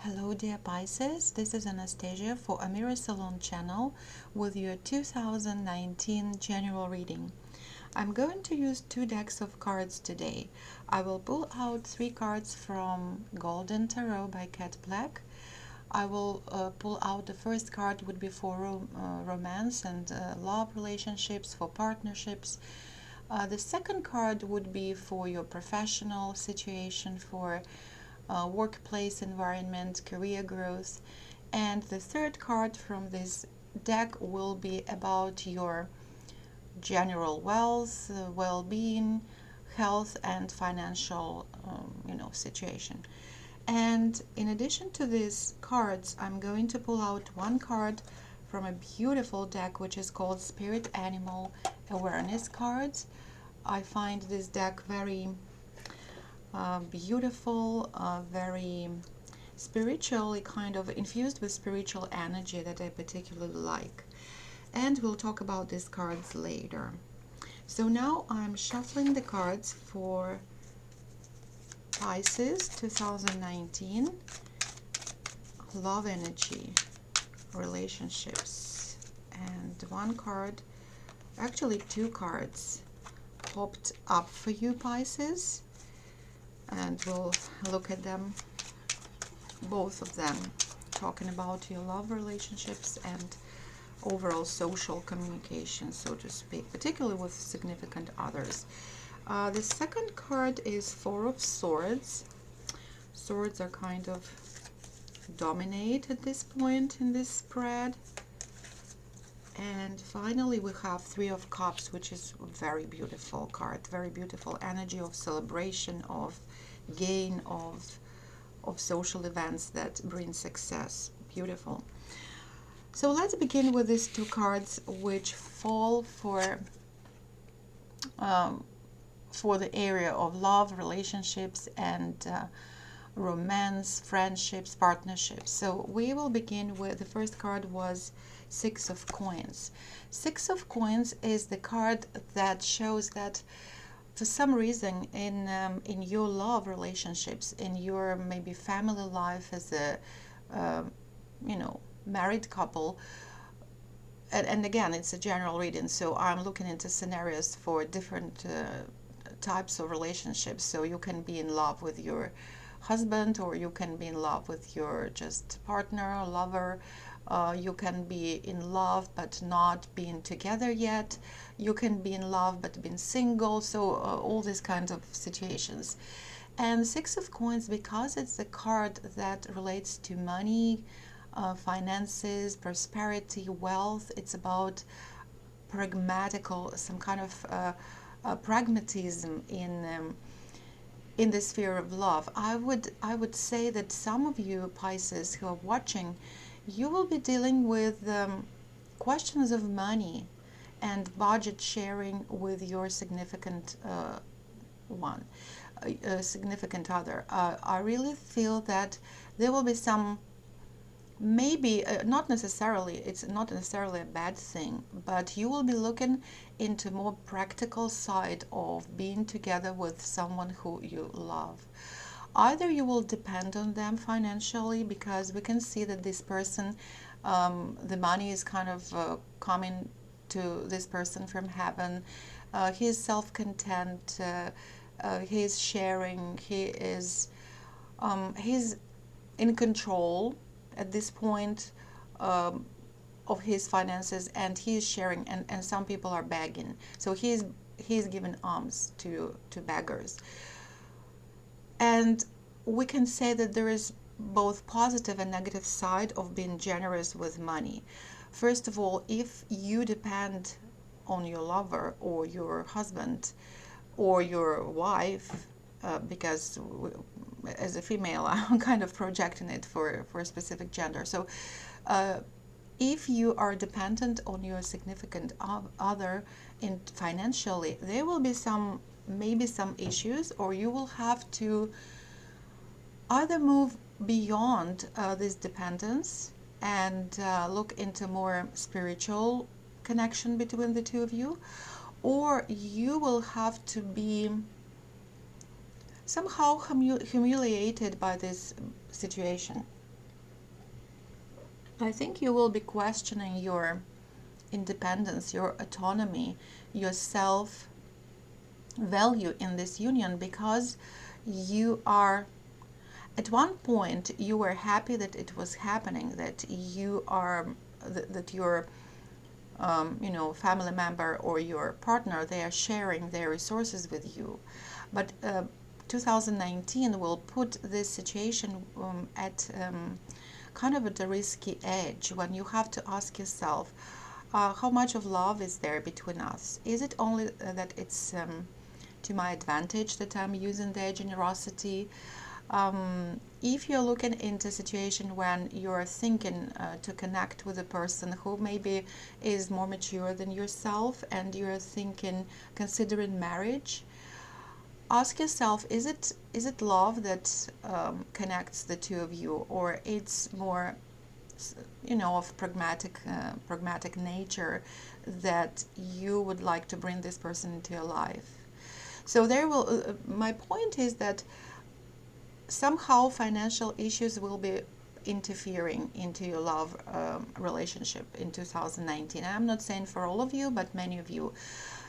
Hello dear Pisces, this is Anastasia for Amira Salon channel with your 2019 general reading. I'm going to use two decks of cards today. I will pull out three cards from Golden Tarot by Cat Black. I will pull out the first card would be for romance and love relationships, for partnerships. The second card would be for your professional situation, for workplace environment, career growth. And the third card from this deck will be about your general wealth, well-being, health, and financial, situation. And in addition to these cards, I'm going to pull out one card from a beautiful deck which is called Spirit Animal Awareness Cards. I find this deck very beautiful, very spiritually kind of infused with spiritual energy that I particularly like. And we'll talk about these cards later. So now I'm shuffling the cards for Pisces 2019, love energy, relationships, and one card, actually two cards, popped up for you, Pisces, and we'll look at them, both of them, talking about your love relationships and overall social communication, so to speak, particularly with significant others. The second card is Four of Swords. Swords are kind of dominate at this point in this spread. And finally we have Three of Cups, which is a very beautiful card, very beautiful energy of celebration, of gain, of social events that bring success. Beautiful. So let's begin with these two cards which fall for the area of love, relationships, and romance, friendships, partnerships. So we will begin with the first card was Six of Coins. Six of Coins is the card that shows that for some reason in your love relationships, in your maybe family life as a married couple, and again it's a general reading, so I'm looking into scenarios for different types of relationships. So you can be in love with your husband, or you can be in love with your just partner or lover. You can be in love but not being together yet. You can be in love but being single. So all these kinds of situations. And Six of Coins, because it's a card that relates to money, finances, prosperity, wealth. It's about pragmatical, some kind of pragmatism in the sphere of love. I would say that some of you Pisces who are watching, you will be dealing with questions of money and budget sharing with your significant one, significant other. I really feel that there will be some, maybe not necessarily, it's not necessarily a bad thing, but you will be looking into more practical side of being together with someone who you love. Either you will depend on them financially, because we can see that this person, the money is kind of coming to this person from heaven. He is self-content, he is sharing, he's in control at this point of his finances, and he is sharing, and some people are begging. So he's giving alms to beggars. And we can say that there is both positive and negative side of being generous with money. First of all, if you depend on your lover or your husband or your wife, because as a female I'm kind of projecting it for a specific gender. So if you are dependent on your significant other in financially, there will be maybe some issues, or you will have to either move beyond this dependence and look into more spiritual connection between the two of you, or you will have to be somehow humiliated by this situation. I think you will be questioning your independence, your autonomy, your self value in this union, because you are, at one point you were happy that it was happening, that you are that your family member or your partner, they are sharing their resources with you. But 2019 will put this situation at kind of at a risky edge, when you have to ask yourself, how much of love is there between us? Is it only that it's to my advantage that I'm using their generosity? If you're looking into a situation when you're thinking to connect with a person who maybe is more mature than yourself, and you're thinking, considering marriage, ask yourself, is it love that connects the two of you, or it's more of pragmatic nature, that you would like to bring this person into your life? So there will my point is that somehow financial issues will be interfering into your love relationship in 2019. I'm not saying for all of you, but many of you.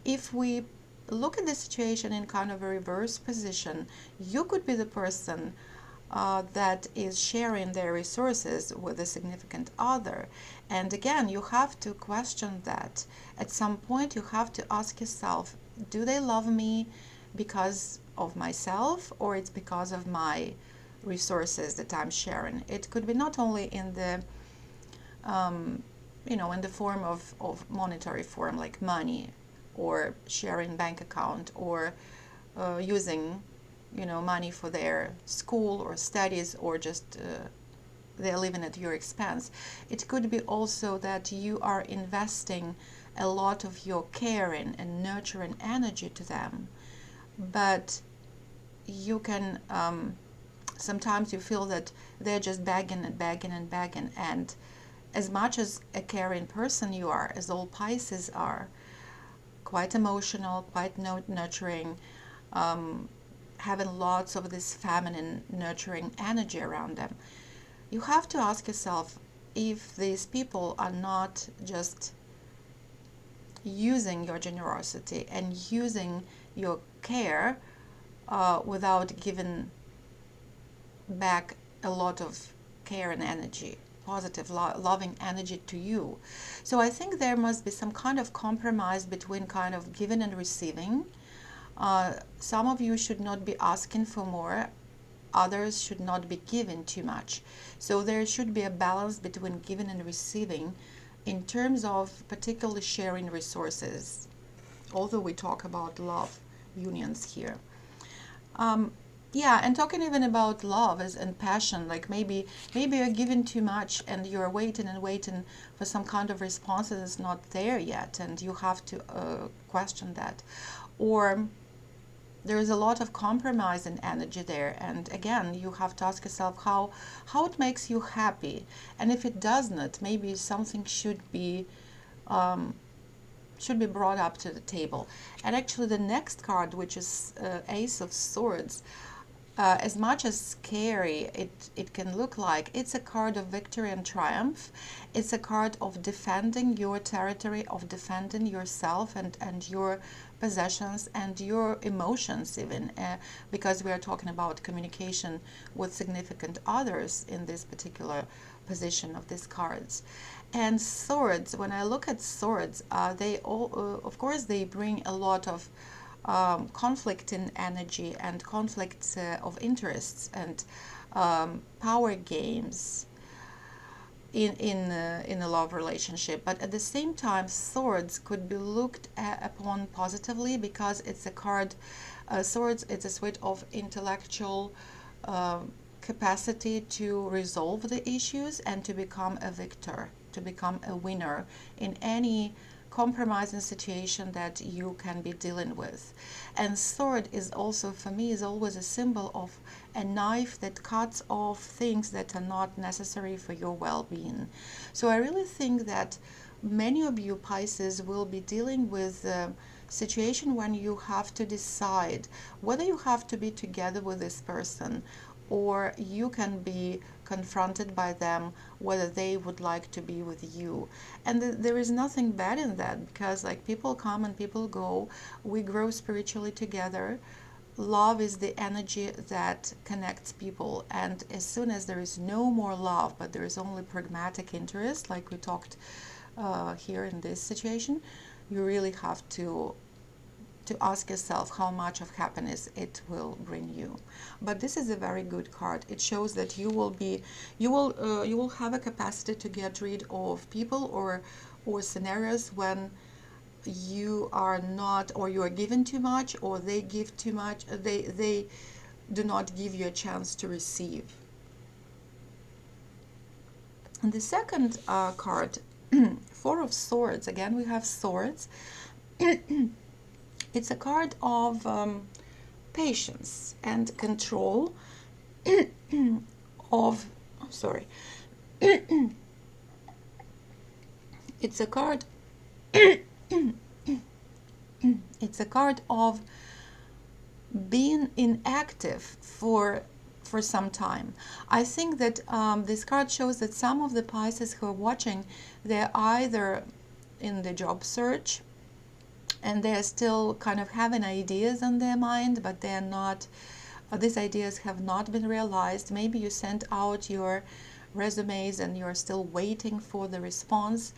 If we look at the situation in kind of a reverse position, you could be the person that is sharing their resources with a significant other. And again, you have to question that. At some point, you have to ask yourself, do they love me because of myself, or it's because of my resources that I'm sharing? It could be not only in the in the form of monetary form, like money, or sharing bank account, or using money for their school or studies, or just they're living at your expense. It could be also that you are investing a lot of your caring and nurturing energy to them, but you can sometimes you feel that they're just begging and begging and begging. And as much as a caring person you are, as all Pisces are, quite emotional, quite nurturing, having lots of this feminine nurturing energy around them, you have to ask yourself if these people are not just using your generosity and using your care without giving back a lot of care and energy, positive, loving energy to you. So I think there must be some kind of compromise between kind of giving and receiving. Some of you should not be asking for more, others should not be giving too much. So there should be a balance between giving and receiving in terms of particularly sharing resources, although we talk about love unions here. Yeah, and talking even about love and passion, like maybe you're giving too much and you're waiting and waiting for some kind of response that is not there yet, and you have to question that. Or there is a lot of compromise and energy there, and again, you have to ask yourself how it makes you happy, and if it does not, maybe something should be brought up to the table. And actually, the next card, which is Ace of Swords, as much as scary it can look like, it's a card of victory and triumph. It's a card of defending your territory, of defending yourself and your possessions and your emotions even, because we are talking about communication with significant others in this particular position of these cards. And swords, when I look at swords, they all, of course, they bring a lot of conflict in energy and conflicts of interests and power games in a love relationship. But at the same time, swords could be looked upon positively, because it's a card, swords, it's a sort of intellectual capacity to resolve the issues and to become a victor, to become a winner in any compromising situation that you can be dealing with. And sword is also, for me, is always a symbol of a knife that cuts off things that are not necessary for your well-being. So I really think that many of you Pisces will be dealing with a situation when you have to decide whether you have to be together with this person, or you can be confronted by them whether they would like to be with you. And there is nothing bad in that, because like people come and people go, we grow spiritually together. Love is the energy that connects people, and as soon as there is no more love but there is only pragmatic interest, like we talked here in this situation, you really have to ask yourself how much of happiness it will bring you. But this is a very good card. It shows that you will have a capacity to get rid of people or scenarios when you are not, or you are given too much, or they give too much, they do not give you a chance to receive. And the second card, Four of Swords. Again, we have swords. It's a card of patience and control of, sorry, it's a card it's a card of being inactive for some time. I think that this card shows that some of the Pisces who are watching, they're either in the job search and they're still kind of having ideas on their mind, but they're not, these ideas have not been realized. Maybe you sent out your resumes and you're still waiting for the response,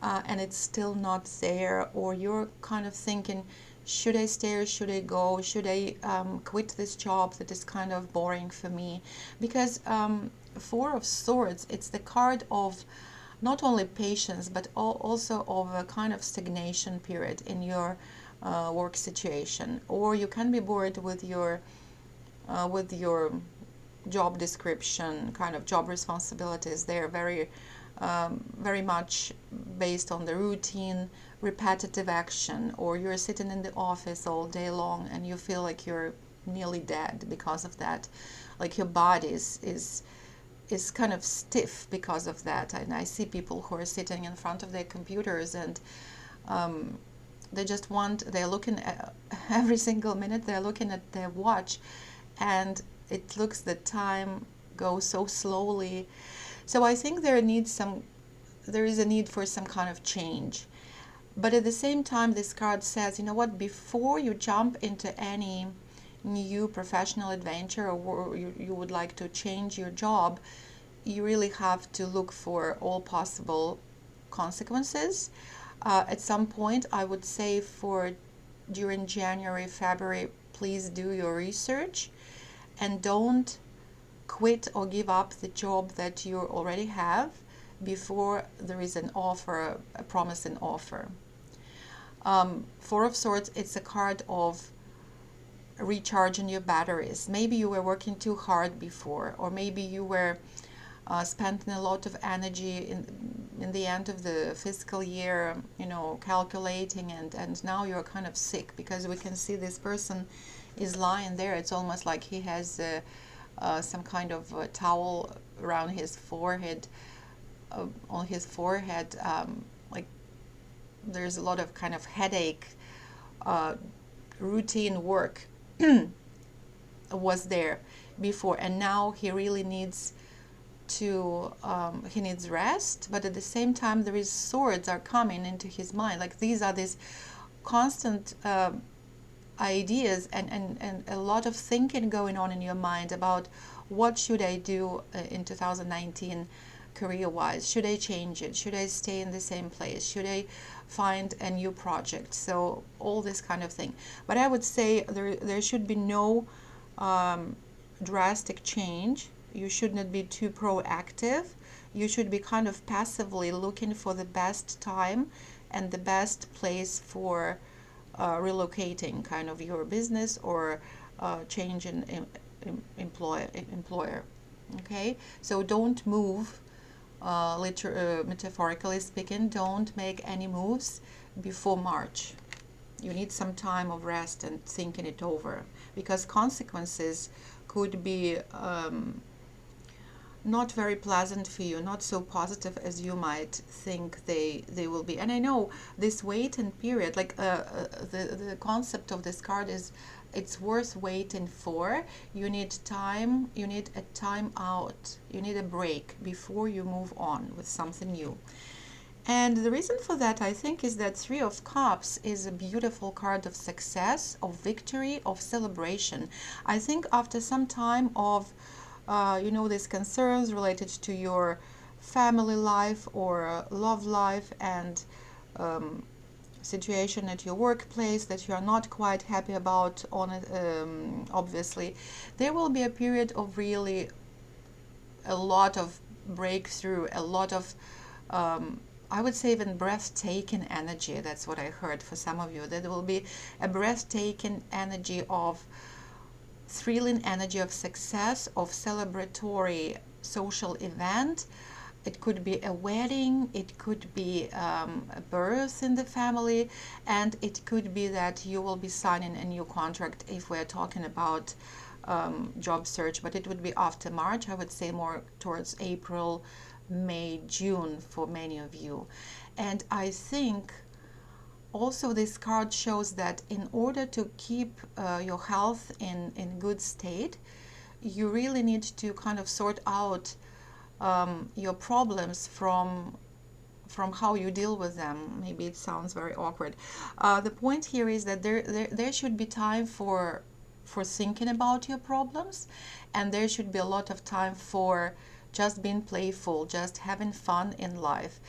and it's still not there, or you're kind of thinking, should I stay or should I go? Should I quit this job that is kind of boring for me? Because Four of Swords, it's the card of not only patience, but also of a kind of stagnation period in your work situation. Or you can be bored with your job description, kind of job responsibilities. They're very much based on the routine, repetitive action, or you're sitting in the office all day long and you feel like you're nearly dead because of that. Like your body is kind of stiff because of that. And I see people who are sitting in front of their computers and they're looking at every single minute, they're looking at their watch, and it looks the time goes so slowly. So I think there is a need for some kind of change. But at the same time, this card says, you know what, before you jump into any new professional adventure, or you would like to change your job, you really have to look for all possible consequences. At some point, I would say during January, February, please do your research and don't quit or give up the job that you already have before there is an offer, a promising offer. Four of Swords, it's a card of recharging your batteries. Maybe you were working too hard before, or maybe you were spending a lot of energy in the end of the fiscal year, calculating, and now you're kind of sick, because we can see this person is lying there. It's almost like he has some kind of towel around his forehead, on his forehead, like there's a lot of kind of headache, routine work was there before, and now he really needs he needs rest. But at the same time, there is swords are coming into his mind, like these are these constant ideas and a lot of thinking going on in your mind about what should I do in 2019 career-wise. Should I change it? Should I stay in the same place? Should I find a new project? So all this kind of thing. But I would say there should be no drastic change. You should not be too proactive. You should be kind of passively looking for the best time and the best place for relocating kind of your business or change in employer. Okay, so don't move, metaphorically speaking, don't make any moves before March. You need some time of rest and thinking it over, because consequences could be not very pleasant for you, not so positive as you might think they will be. And I know this waiting period, like the concept of this card is it's worth waiting for. You need time, you need a time out, you need a break before you move on with something new. And the reason for that, I think, is that Three of Cups is a beautiful card of success, of victory, of celebration. I think after some time of, these concerns related to your family life or love life, and situation at your workplace that you are not quite happy about on it, obviously, there will be a period of really a lot of breakthrough, a lot of I would say even breathtaking energy. That's what I heard for some of you. That there will be a breathtaking energy of thrilling energy of success, of celebratory social event. It could be a wedding, it could be a birth in the family, and it could be that you will be signing a new contract if we're talking about job search, but it would be after March. I would say more towards April, May, June for many of you. And I think also this card shows that in order to keep your health in good state, you really need to kind of sort out your problems from how you deal with them. Maybe it sounds very awkward. The point here is that there should be time for thinking about your problems, and there should be a lot of time for just being playful, just having fun in life.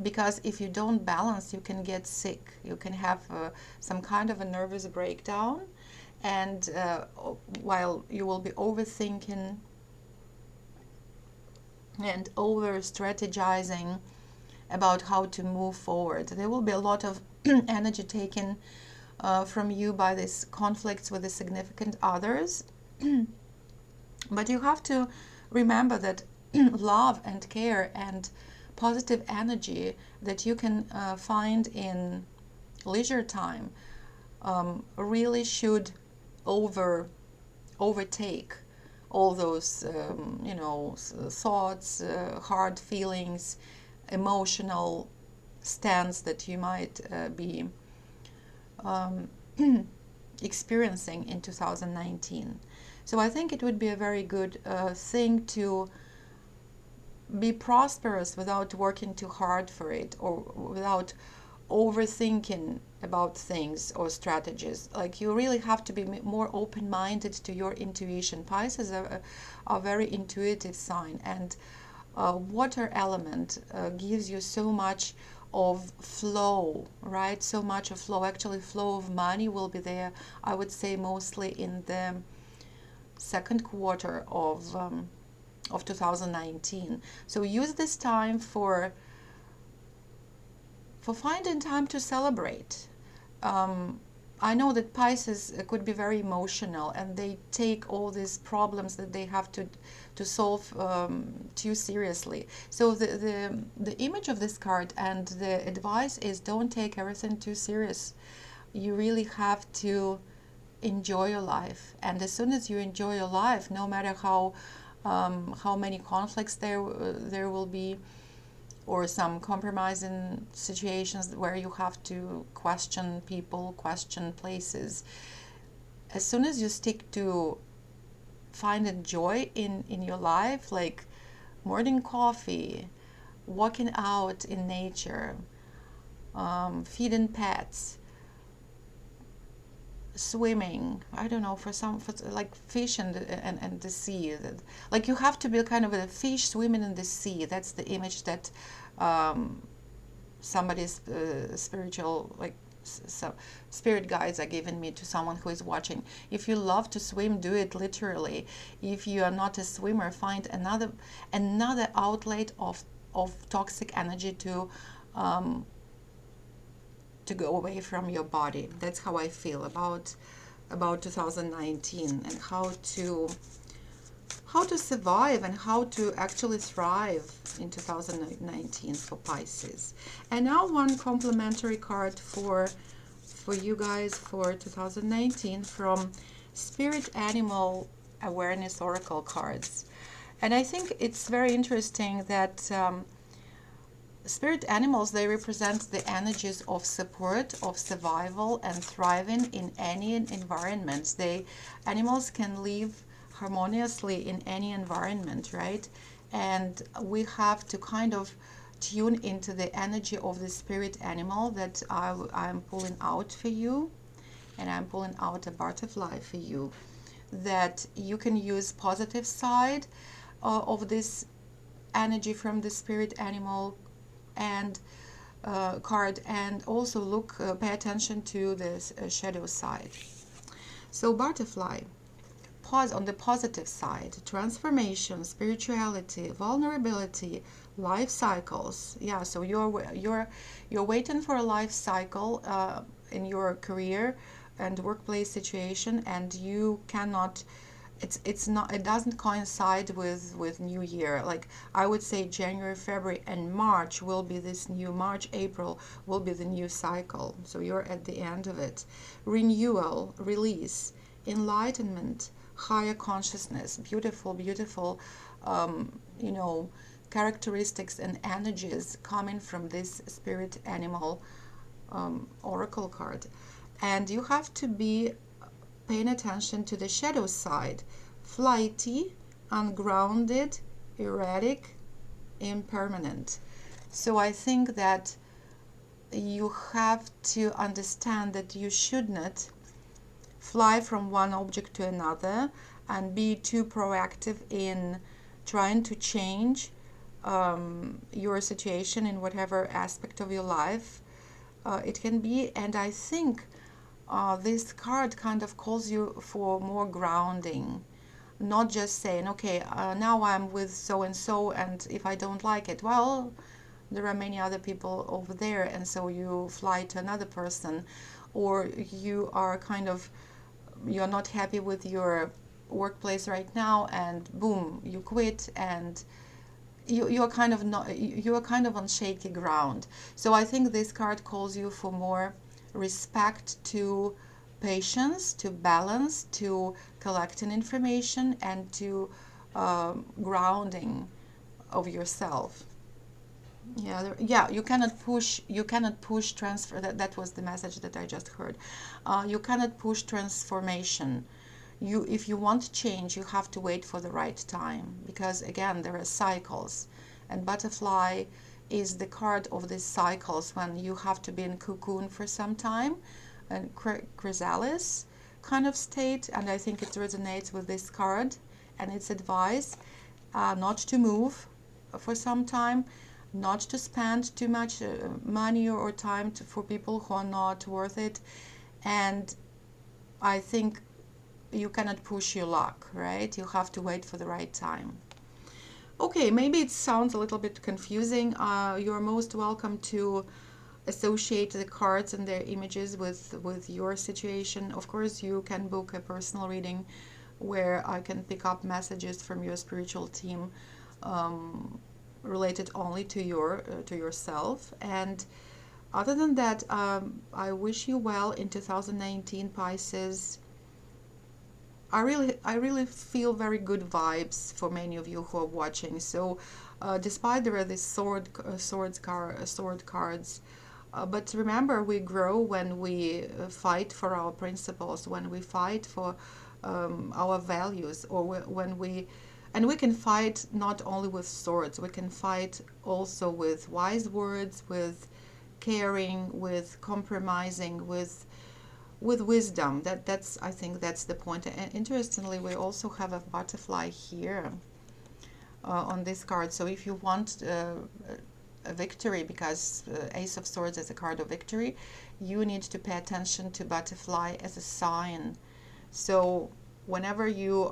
Because if you don't balance, you can get sick. You can have some kind of a nervous breakdown, and while you will be overthinking and over strategizing about how to move forward. There will be a lot of energy taken from you by these conflicts with the significant others. But you have to remember that love and care and positive energy that you can find in leisure time really should overtake all those thoughts, hard feelings, emotional stance that you might be experiencing in 2019. So I think it would be a very good thing to be prosperous without working too hard for it, or without overthinking about things or strategies. Like, you really have to be more open-minded to your intuition. Pisces are a very intuitive sign, and water element gives you so much of flow, right? So much of flow. Actually, flow of money will be there, I would say, mostly in the second quarter of 2019. So use this time for finding time to celebrate. I know that Pisces could be very emotional, and they take all these problems that they have to solve too seriously. So the image of this card and the advice is, don't take everything too serious. You really have to enjoy your life, and as soon as you enjoy your life, no matter how many conflicts there will be, or some compromising situations where you have to question people, question places, as soon as you stick to finding joy in your life, like morning coffee, walking out in nature, feeding pets, swimming, I don't know, for like fish and the sea, like you have to be kind of a fish swimming in the sea. That's the image that somebody's spiritual, like, so spirit guides are giving me to someone who is watching. If you love to swim, do it literally. If you are not a swimmer, find another outlet of toxic energy to go away from your body. That's how I feel about 2019, and how to survive and how to actually thrive in 2019 for Pisces. And now one complimentary card for you guys for 2019 from Spirit Animal Awareness Oracle cards. And I think it's very interesting that Spirit animals, they represent the energies of support, of survival, and thriving in any environment. Animals can live harmoniously in any environment, right? And we have to kind of tune into the energy of the spirit animal that I'm pulling out for you. And I'm pulling out a butterfly for you, that you can use positive side of this energy from the spirit animal and card, and also pay attention to this shadow side. So butterfly, pause on the positive side: transformation, spirituality, vulnerability, life cycles. Yeah, so you're waiting for a life cycle in your career and workplace situation, and you cannot, it's not, it doesn't coincide with new year. Like, I would say January, February, and March will be this new, March, April will be the new cycle, so you're at the end of it. Renewal, release, enlightenment, higher consciousness, beautiful, beautiful you know, characteristics and energies coming from this spirit animal oracle card. And you have to be paying attention to the shadow side: flighty, ungrounded, erratic, impermanent. So I think that you have to understand that you should not fly from one object to another and be too proactive in trying to change your situation in whatever aspect of your life it can be. And I think this card kind of calls you for more grounding, not just saying, okay, now I'm with so and so, and if I don't like it, well, there are many other people over there, and so you fly to another person. Or you are kind of, you're not happy with your workplace right now, and boom, you quit, and you're kind of not, you're kind of on shaky ground. So I think this card calls you for more respect, to patience, to balance, to collecting information, and to grounding of yourself. Yeah, yeah, you cannot push transfer. That was the message that I just heard. You cannot push transformation. If you want change, you have to wait for the right time, because again, there are cycles, and butterfly is the card of these cycles, when you have to be in cocoon for some time, and chrysalis kind of state. And I think it resonates with this card and its advice not to move for some time, not to spend too much money or time for people who are not worth it. And I think you cannot push your luck, right? You have to wait for the right time. Okay, maybe it sounds a little bit confusing. You're most welcome to associate the cards and their images with your situation. Of course, you can book a personal reading where I can pick up messages from your spiritual team related only to yourself. And other than that, I wish you well in 2019, Pisces. I really feel very good vibes for many of you who are watching. So, despite there are these sword cards, but remember, we grow when we fight for our principles, when we fight for our values, or when we, and we can fight not only with swords. We can fight also with wise words, with caring, with compromising, with wisdom. That's, I think that's the point. And interestingly, we also have a butterfly here on this card. So if you want a victory, because Ace of Swords is a card of victory, you need to pay attention to butterfly as a sign. So whenever you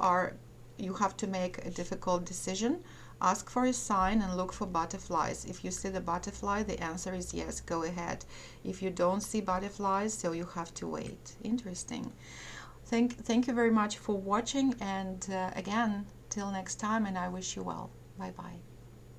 have to make a difficult decision, ask for a sign and look for butterflies. If you see the butterfly, the answer is yes, go ahead. If you don't see butterflies, so you have to wait. Interesting. Thank you very much for watching, and again, till next time, and I wish you well. Bye bye.